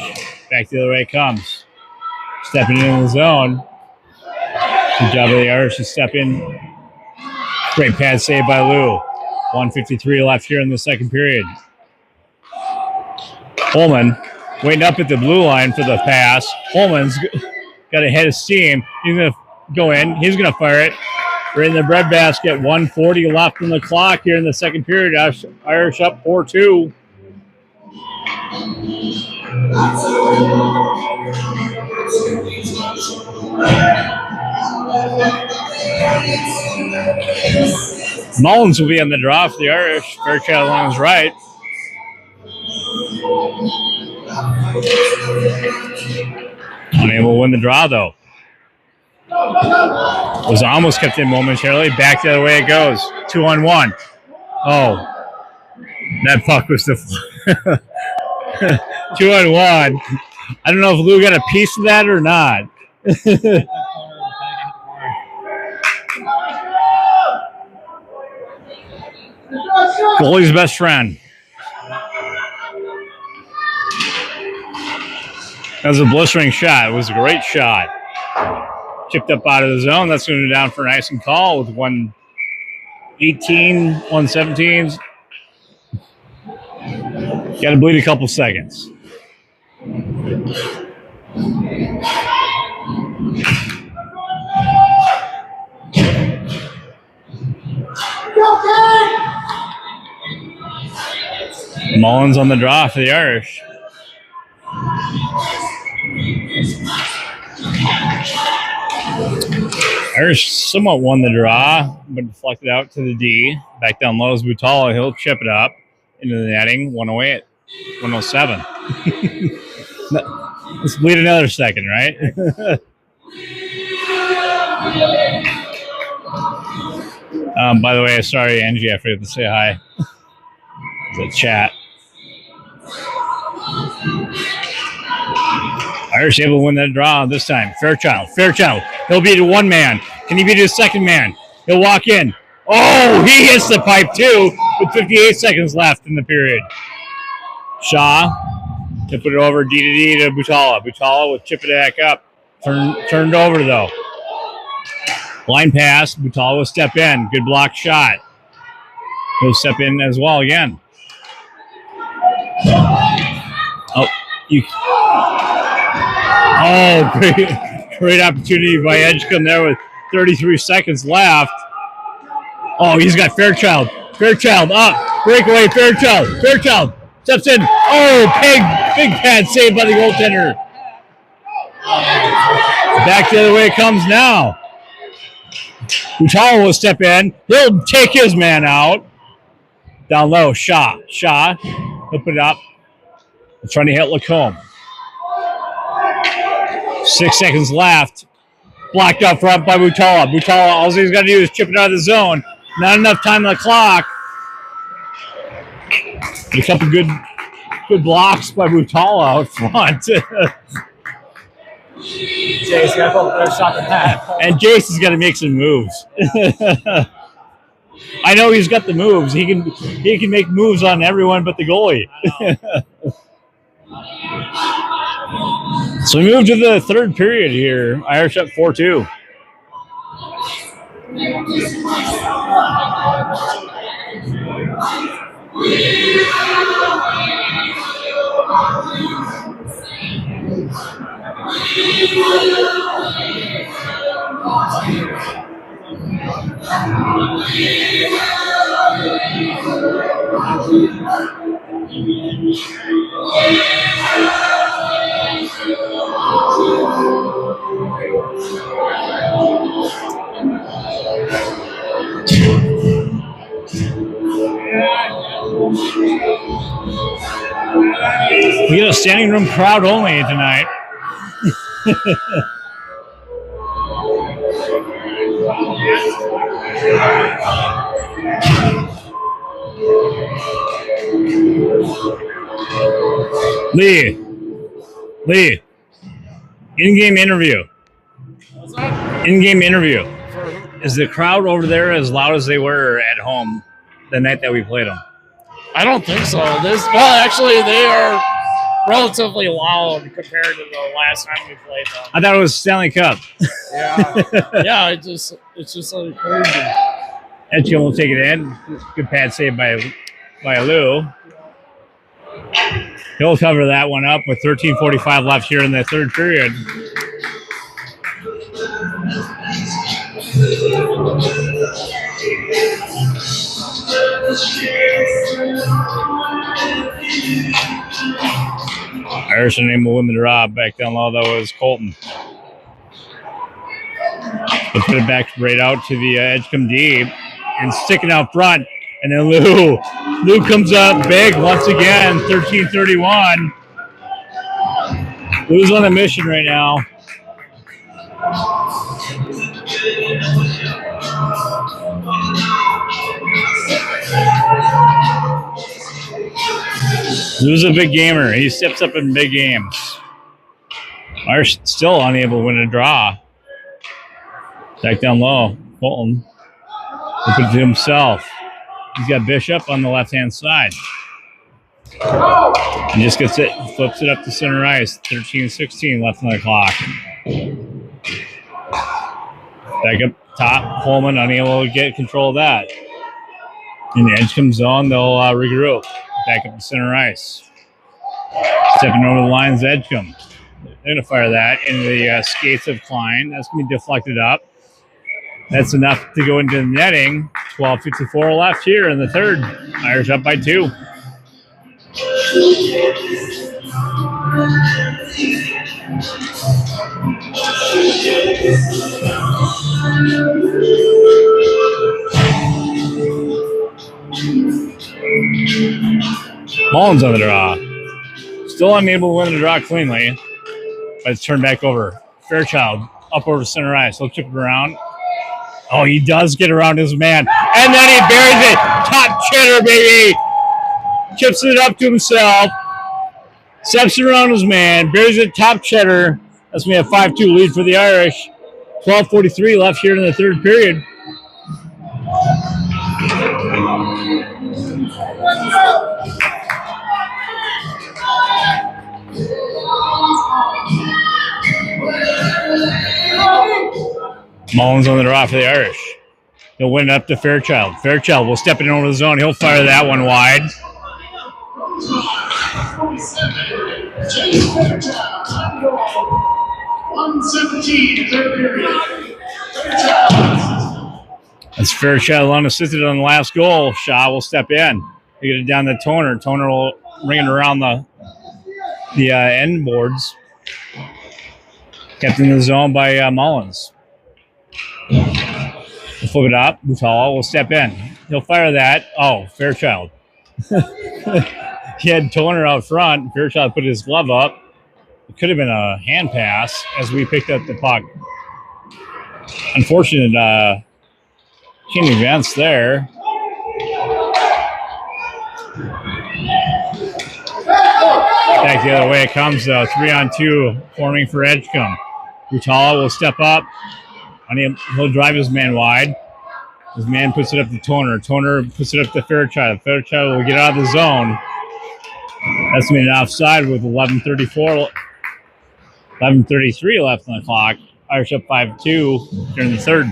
Back the other way it comes. Stepping in the zone. Good job of the Irish to step in. Great pad save by Lou. 1:53 left here in the second period. Holman waiting up at the blue line for the pass. Holman's got a head of steam. He's going to go in. He's going to fire it. Right in the breadbasket. 1:40 left on the clock here in the second period. Irish up 4-2. Mullins will be on the draw for the Irish. Fairchild on his right. Unable to win the draw, though. Was almost kept in momentarily. Back the other way it goes. 2-on-1. Oh. That puck was the 2-on-1. I don't know if Lou got a piece of that or not. Goalie's best friend. That was a blistering shot. It was a great shot. Chipped up out of the zone. That's going to go down for an icing call with 1:18, 1:17. Got to bleed a couple seconds. Mullins on the draw for the Irish. Irish somewhat won the draw, but deflected out to the D. Back down low is Butala. He'll chip it up into the netting. 108, 107. Let's bleed another second, right? By the way, sorry, Angie, I forgot to say hi. The chat. Irish able to win that draw this time. Fairchild. He'll beat one man. Can he beat his second man? He'll walk in. Oh, he hits the pipe too with 58 seconds left in the period. Shaw to put it over D to Butala. Butala will chip it back up. Turned over though. Line pass. Butala will step in. Good block shot. He'll step in as well again. Great opportunity by Edgcumbe there with 33 seconds left. Oh, he's got Fairchild. Fairchild up. Breakaway, Fairchild. Fairchild steps in. Oh, big pad save by the goaltender. Back the other way it comes now. Butala will step in. He'll take his man out. Down low, Shaw. He'll put it up. He's trying to hit Lacombe. 6 seconds left. Blocked up front by Butala. Butala, all he's got to do is chip it out of the zone. Not enough time on the clock. A couple good blocks by Butala out front. Jace got a better shot than that. And Jace has got to make some moves. I know he's got the moves. He can make moves on everyone but the goalie. So we move to the third period here. Irish up 4-2. We get a standing room crowd only tonight. Lee. In-game interview. In-game interview. Is the crowd over there as loud as they were at home the night that we played them? I don't think so. Actually, they are relatively loud compared to the last time we played them. I thought it was Stanley Cup. Yeah. It's just encouraging. Edgcumbe will take it in. Good pad save by Lou. He'll cover that one up with 13:45 left here in the third period. Irish unable to win the draw. Back down low, that was Colton. He'll put it back right out to the Edgcumbe D and stick it out front. And then Lou comes up big once again, 13:31. Lou's on a mission right now. Lou's a big gamer. He steps up in big games. Irish still unable to win a draw. Back down low, Colton. Look at himself. He's got Bishop on the left-hand side. He just gets it, flips it up to center ice. 13:16 left on the clock. Back up top, Coleman unable to get control of that. In the Edgcumbe zone, they'll regroup. Back up to center ice. Stepping over the lines, Edgcumbe. They're going to fire that into the skates of Klein. That's going to be deflected up. That's enough to go into the netting. 12:54 left here in the third. Irish up by 2. Mullins on the draw. Still unable to win the draw cleanly. But it's turned back over. Fairchild up over center ice. He'll chip it around. Oh, he does get around his man. And then he buries it. Top cheddar, baby. Chips it up to himself. Steps around his man. Buries it top cheddar. That's going to be a 5-2 lead for the Irish. 12:43 left here in the third period. Mullins on the draw for the Irish. He'll win it up to Fairchild. Fairchild will step it over the zone. He'll fire that one wide. That's Fairchild unassisted on the last goal. Shaw will step in. They get it down to Toner. Toner will ring it around the end boards. Kept in the zone by Mullins. We'll flip it up. Butala will step in. He'll fire that. Oh, Fairchild. He had Toner out front. Fairchild put his glove up. It could have been a hand pass as we picked up the puck. Unfortunate chain events there. Back the other way it comes, though. 3-on-2 forming for Edgcumbe. Butala will step up. He'll drive his man wide. His man puts it up to Toner. Toner puts it up to Fairchild. Fairchild will get out of the zone. That's made it offside with 11:33 left on the clock. Irish up 5-2 during the third.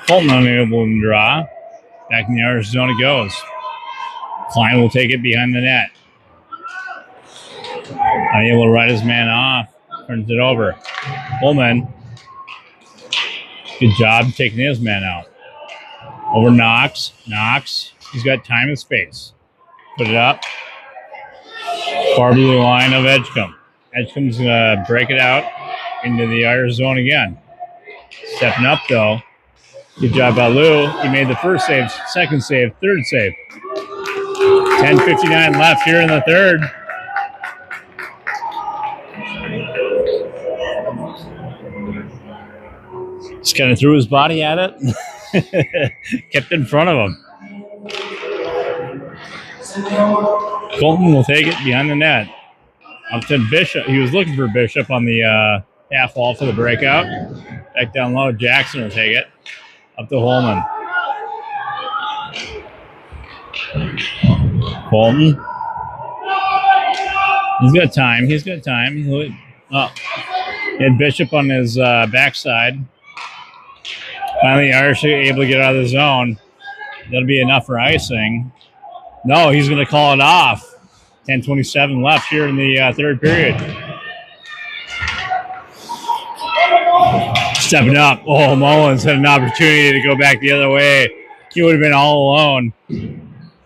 Fulton unable to draw. Back in the Irish zone it goes. Klein will take it behind the net. Unable to ride his man off. Turns it over. Holman. Good job taking his man out. Over Knox. Knox. He's got time and space. Put it up. Far blue line of Edgcumbe. Edgecumbe's going to break it out into the Irish zone again. Stepping up, though. Good job by Lou. He made the first save, second save, third save. 10:59 left here in the third. Just kind of threw his body at it. Kept in front of him. Colton will take it behind the net. Up to Bishop. He was looking for Bishop on the half wall for the breakout. Back down low. Jackson will take it. Up to Holman. Holton. He's got time. He had Bishop on his backside. Finally, Irish are able to get out of the zone. That'll be enough for icing. No, he's going to call it off. 10:27 left here in the third period. Stepping up. Oh, Mullins had an opportunity to go back the other way. He would have been all alone.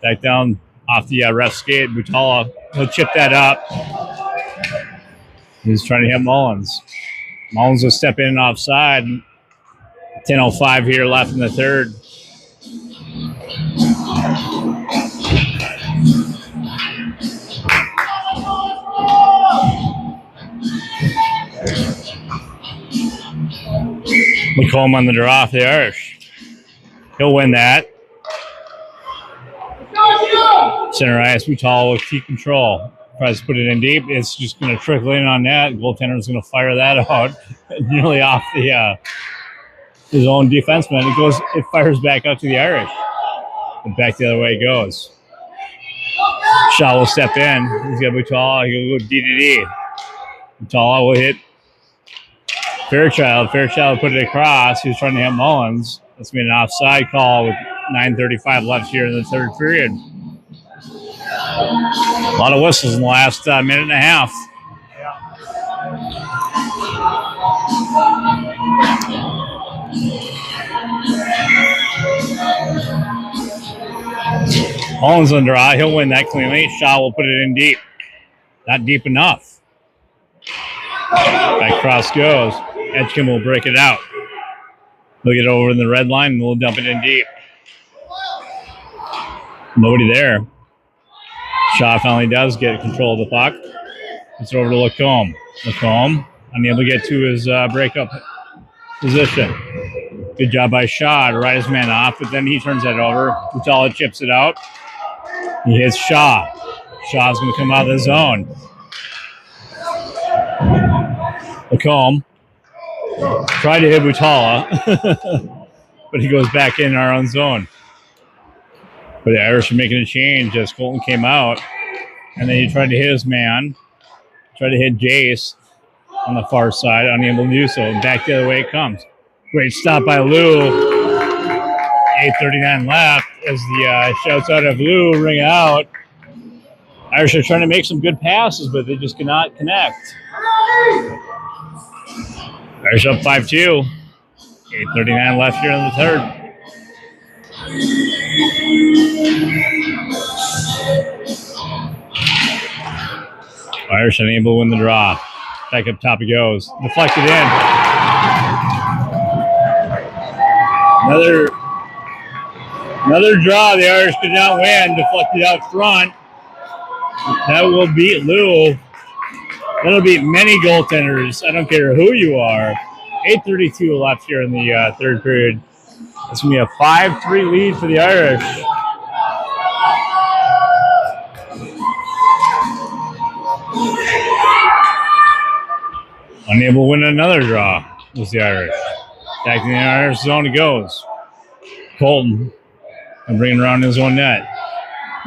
Back down off the ref skate. Butala, he'll chip that up. He's trying to hit Mullins. Mullins will step in offside. 10:05 here left in the third. McComb on the draw for the Irish. He'll win that. Center ice, Butala with key control. Tries to put it in deep. It's just going to trickle in on that. Goaltender's going to fire that out nearly off the his own defenseman. It fires back out to the Irish. And back the other way it goes. Shaw will step in. He's got Butala. He'll go D-to-D. Butala will hit Fairchild. Fairchild put it across. He was trying to hit Mullins. That's been an offside call with 9:35 left here in the third period. A lot of whistles in the last minute and a half. Mullins on draw. He'll win that cleanly. Shaw will put it in deep. Not deep enough. Back cross goes. Edgcumbe will break it out. They'll get over in the red line and we'll dump it in deep. Nobody there. Shaw finally does get control of the puck. It's over to Lacombe. Lacombe unable to get to his breakup position. Good job by Shaw to ride his man off, but then he turns that over. Butala chips it out. He hits Shaw. Shaw's going to come out of the zone. Lacombe Tried to hit Butala, but he goes back in our own zone. But the Irish are making a change as Colton came out, and then he tried to hit his man, tried to hit Jace on the far side, unable to do so, and back the other way it comes. Great stop by Lou. 8:39 left as the shouts out of Lou ring out. Irish are trying to make some good passes, but they just cannot connect. Irish up 5-2. 8:39 left here in the third. Irish unable to win the draw. Back up top it goes. Deflected in. Another draw the Irish could not win. Deflected out front. That will beat Lou. That'll beat many goaltenders. I don't care who you are. 8:32 left here in the third period. It's going to be a 5-3 lead for the Irish. Unable to win another draw was the Irish. Back in the Irish zone it goes. Colton and bringing around his own net.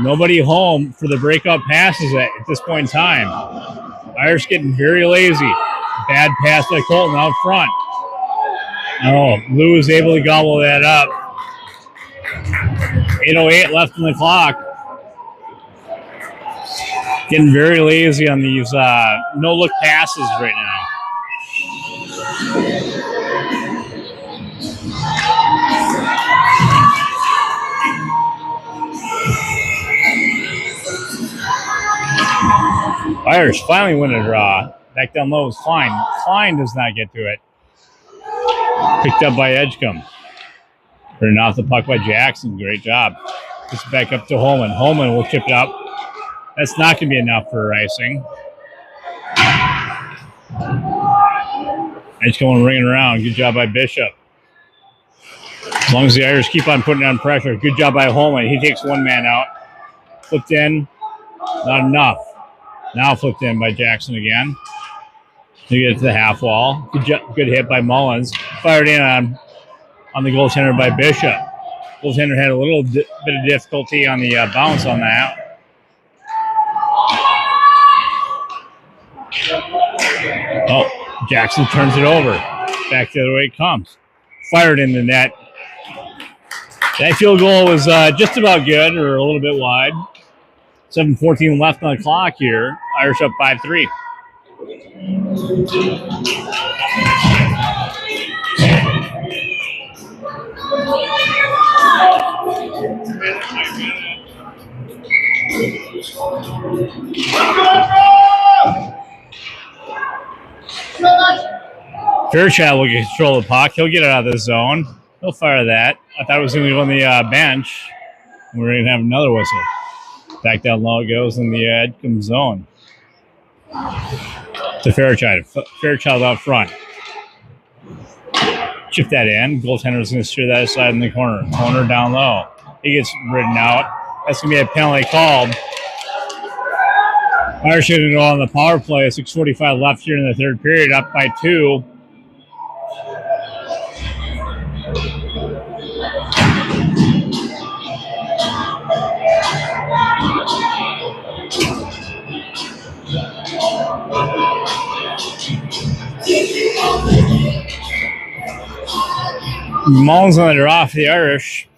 Nobody home for the breakout passes at this point in time. Irish getting very lazy. Bad pass by Colton out front. Oh, Lou is able to gobble that up. 8:08 left on the clock. Getting very lazy on these no-look passes right now. Irish finally win a draw. Back down low is Klein. Klein does not get to it. Picked up by Edgcumbe. Turning off the puck by Jackson. Great job. Just back up to Holman. Holman will chip it up. That's not going to be enough for icing. Edgcumbe ringing around. Good job by Bishop. As long as the Irish keep on putting on pressure. Good job by Holman. He takes one man out. Flipped in. Not enough. Now flipped in by Jackson again. To get it to the half wall. Good hit by Mullins. Fired in on the goaltender by Bishop. Goaltender had a little bit of difficulty on the bounce on that. Oh, Jackson turns it over. Back the other way it comes. Fired in the net. That field goal was just about good, or a little bit wide. 7:14 left on the clock here. Irish up 5-3. Fairchild will get control of the puck. He'll get it out of the zone. He'll fire that. I thought it was going to go on the bench. We're going to have another whistle. Back down low it goes in the Edgcumbe zone. To Fairchild. Fairchild out front. Chip that in. Goaltender's going to steer that aside in the corner. Corner down low. He gets ridden out. That's going to be a penalty called. Irish going to go on the power play. 6:45 left here in the third period. Up by 2. Mullins on the draw for the Irish.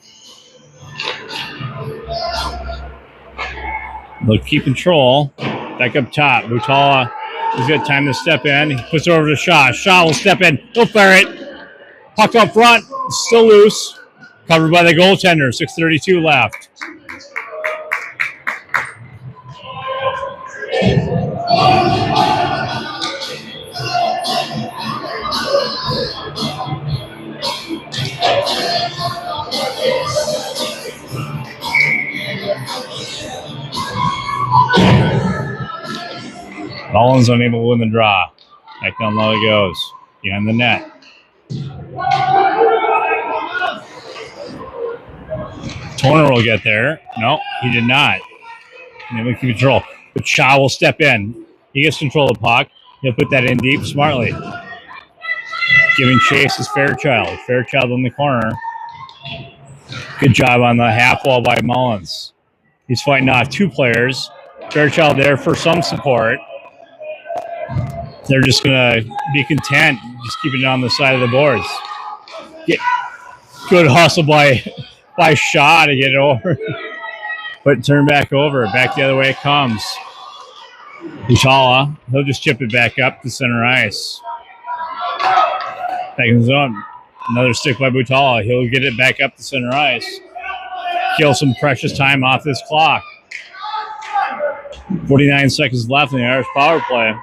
They'll keep control. Back up top. Butala has got time to step in. He puts it over to Shaw. Shaw will step in. He'll fire it. Puck up front. Still loose. Covered by the goaltender. 6:32 left. Mullins unable to win the draw. Back down low he goes. Behind the net. Turner will get there. No, he did not. And we keep control. But Shaw will step in. He gets control of the puck. He'll put that in deep smartly. Giving chase is Fairchild. Fairchild in the corner. Good job on the half wall by Mullins. He's fighting off two players. Fairchild there for some support. They're just going to be content, just keeping it on the side of the boards. Good hustle by Shaw to get it over. But turn back over. Back the other way it comes. Butala, he'll just chip it back up to center ice. Back in the zone. Another stick by Butala. He'll get it back up to center ice. Kill some precious time off this clock. 49 seconds left in the Irish power play.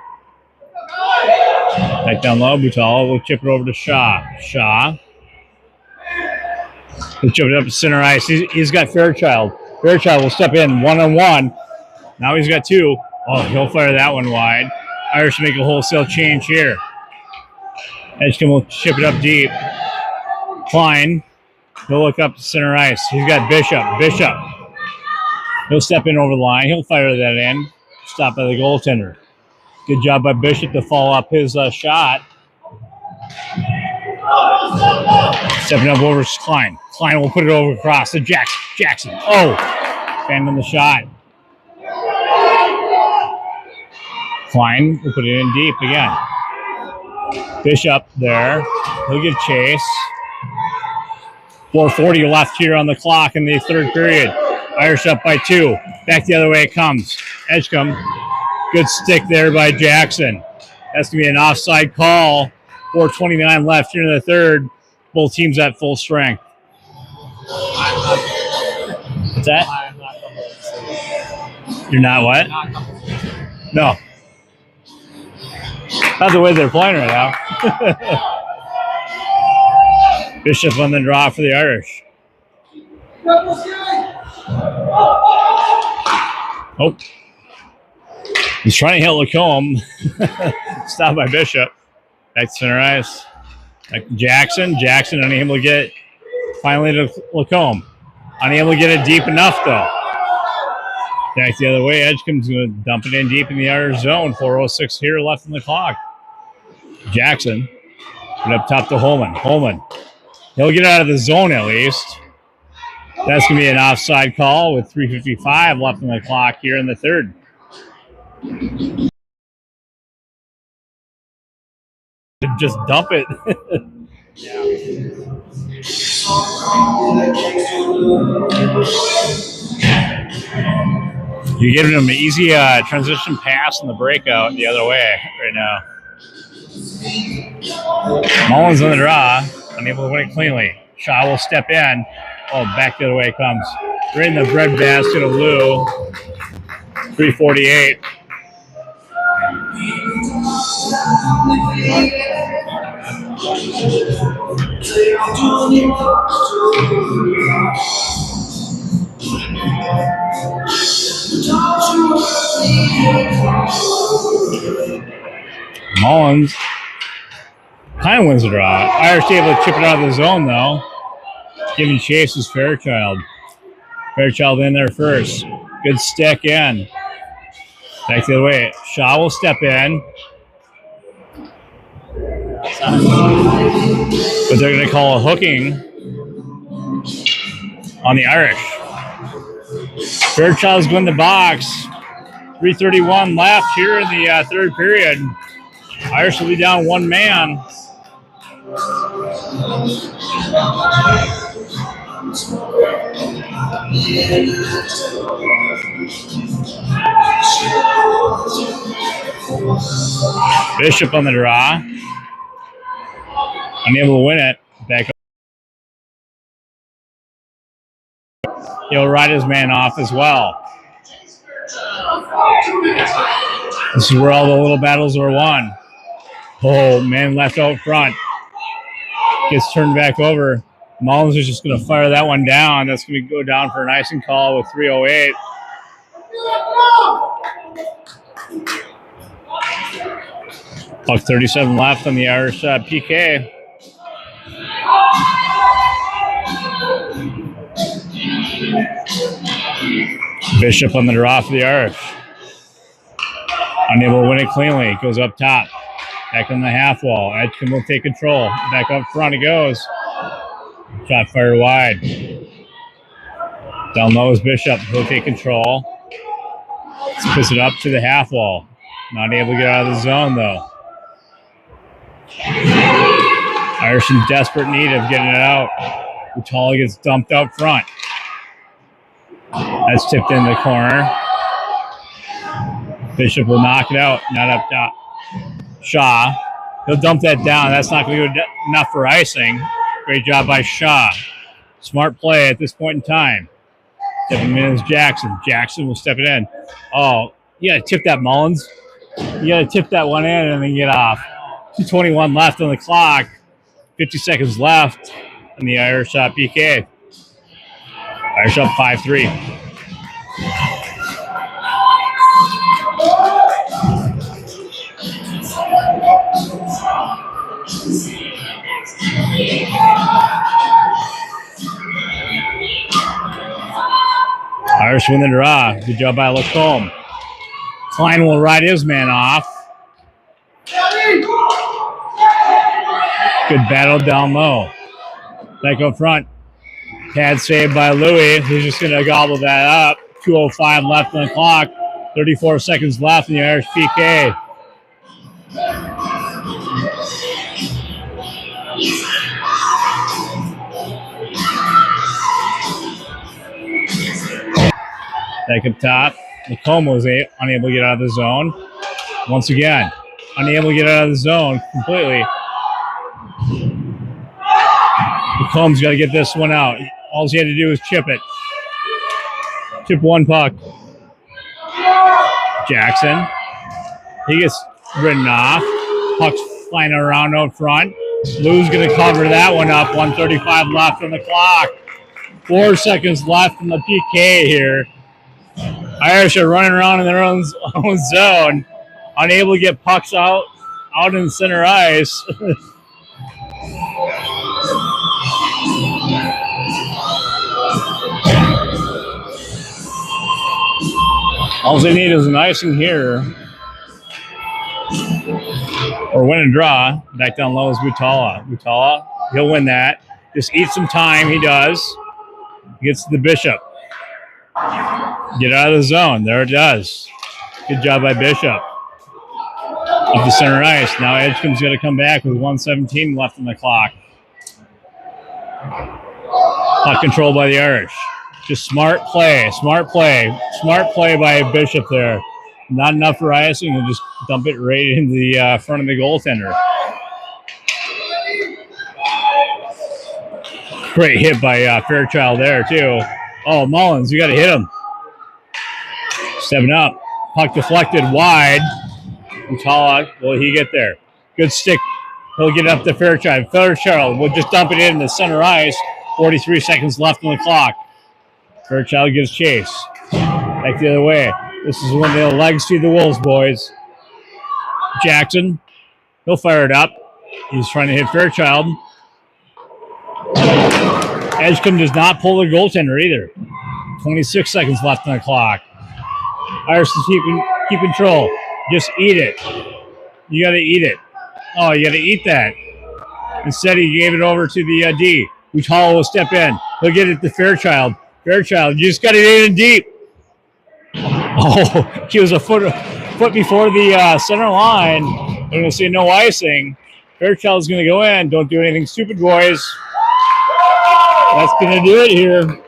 Back down low, Butala will chip it over to Shaw. Shaw. He'll chip it up to center ice. He's got Fairchild. Fairchild will step in one-on-one. Now he's got two. Oh, he'll fire that one wide. Irish make a wholesale change here. Edgcumbe will chip it up deep. Klein, he'll look up to center ice. He's got Bishop. Bishop. He'll step in over the line. He'll fire that in. Stop by the goaltender. Good job by Bishop to follow up his shot. Stepping up over Klein. Klein will put it over across to Jackson. Jackson. Oh, fanned on the shot. Klein will put it in deep again. Bishop there. He'll give chase. 4:40 left here on the clock in the third period. Irish up by 2. Back the other way it comes. Edgcumbe. Good stick there by Jackson. That's going to be an offside call. 4:29 left here in the third. Both teams at full strength. What's that? You're not what? No. Not the way they're playing right now. Bishop on the draw for the Irish. Oh. He's trying to hit Lacombe. Stopped by Bishop. Back to center ice. Back to Jackson. Jackson unable to get finally to Lacombe. Unable to get it deep enough though. Back the other way. Edgecumbe's going to dump it in deep in the Irish zone. 4:06 here left in the clock. Jackson. And up top to Holman. Holman. He'll get out of the zone at least. That's going to be an offside call with 3:55 left in the clock here in the third. Just dump it. You're giving them an easy transition pass in the breakout the other way right now. Mullins on the draw, unable to win it cleanly. Shaw will step in. Oh, back the other way it comes. Right in the bread basket of Lou. 3:48. Mullins kind of wins the draw. Irish able to chip it out of the zone though. Giving chase is Fairchild. Fairchild in there first. Good stick in. Back the other way. Shaw will step in. But they're going to call a hooking on the Irish. Fairchild's going to the box. 3:31 left here in the third period. Irish will be down one man. Bishop on the draw. Unable to win it. Back up. He'll ride his man off as well. This is where all the little battles are won. Oh, man left out front. Gets turned back over. Mullins is just going to fire that one down. That's going to go down for an icing call with 3:08. Buck 37 left on the Irish PK. Bishop on the draw for the Irish. Unable to win it cleanly. Goes up top. Back on the half wall. Edgcumbe will take control. Back up front it goes. Shot fired wide. Down low is Bishop. He'll take control. Let's push it up to the half wall. Not able to get out of the zone though. Irish in desperate need of getting it out. Utala gets dumped up front. That's tipped in the corner. Bishop will knock it out. Not up top. Shaw. He'll dump that down. That's not going to be enough for icing. Great job by Shaw. Smart play at this point in time. Stepping in is Jackson. Jackson will step it in. Oh, you got to tip that, Mullins. You got to tip that one in and then get off. 2:21 left on the clock. 50 seconds left in the Irish shot PK. Irish up 5-3. Irish win the draw. Good job by Lacombe. Klein will ride his man off. Good battle down low. Back up front. Pad saved by Louis, who's just going to gobble that up. 2:05 left on the clock. 34 seconds left in the Irish PK. Back up top. Lacombe was unable to get out of the zone. Once again, unable to get out of the zone completely. Lacombe's got to get this one out. All he had to do is chip it. Chip one puck. Jackson. He gets ridden off. Puck's flying around out front. Lou's going to cover that one up. 1:35 left on the clock. 4 seconds left in the PK here. Irish are running around in their own zone. Unable to get pucks out in center ice. All they need is an icing here. Or win and draw. Back down low is Utala. Utala, he'll win that. Just eat some time, he does. He gets to the Bishop. Get out of the zone. There it does. Good job by Bishop. Up the center ice. Now Edgcumbe's got to come back with 1:17 left on the clock. Puck control by the Irish. Just smart play by Bishop there. Not enough for icing, and just dump it right into the front of the goaltender. Great hit by Fairchild there too. Oh, Mullins, you got to hit him. Stepping up, puck deflected wide. Utala, will he get there? Good stick. He'll get up to Fairchild. Fairchild will just dump it in the center ice. 43 seconds left on the clock. Fairchild gives chase. Back the other way. This is when the legs feed the wolves, boys. Jackson, he'll fire it up. He's trying to hit Fairchild. Edgcumbe does not pull the goaltender either. 26 seconds left on the clock. Irish is keep control. Just eat it. You got to eat it. Oh, you got to eat that. Instead, he gave it over to the D. Utala will step in. He'll get it to Fairchild. Fairchild, you just got to eat it deep. Oh, he was a foot before the center line. They're going to say no icing. Fairchild's going to go in. Don't do anything stupid, boys. That's going to do it here.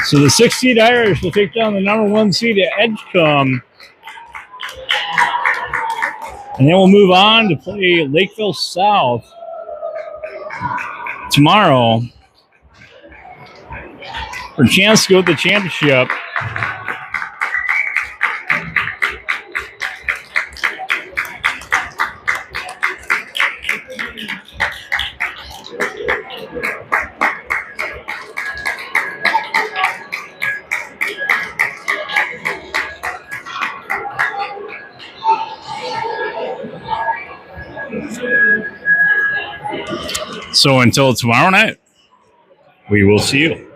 So the 6th seed Irish will take down the number 1 seed at Edgcumbe. And then we'll move on to play Lakeville South tomorrow for a chance to go to the championship. So until tomorrow night, we will see you.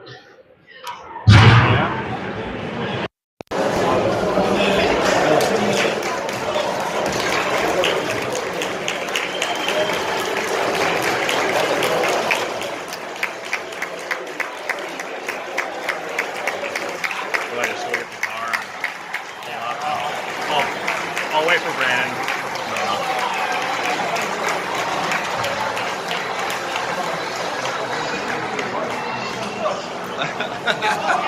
I just go get the car. I'll wait for Brandon. Yeah.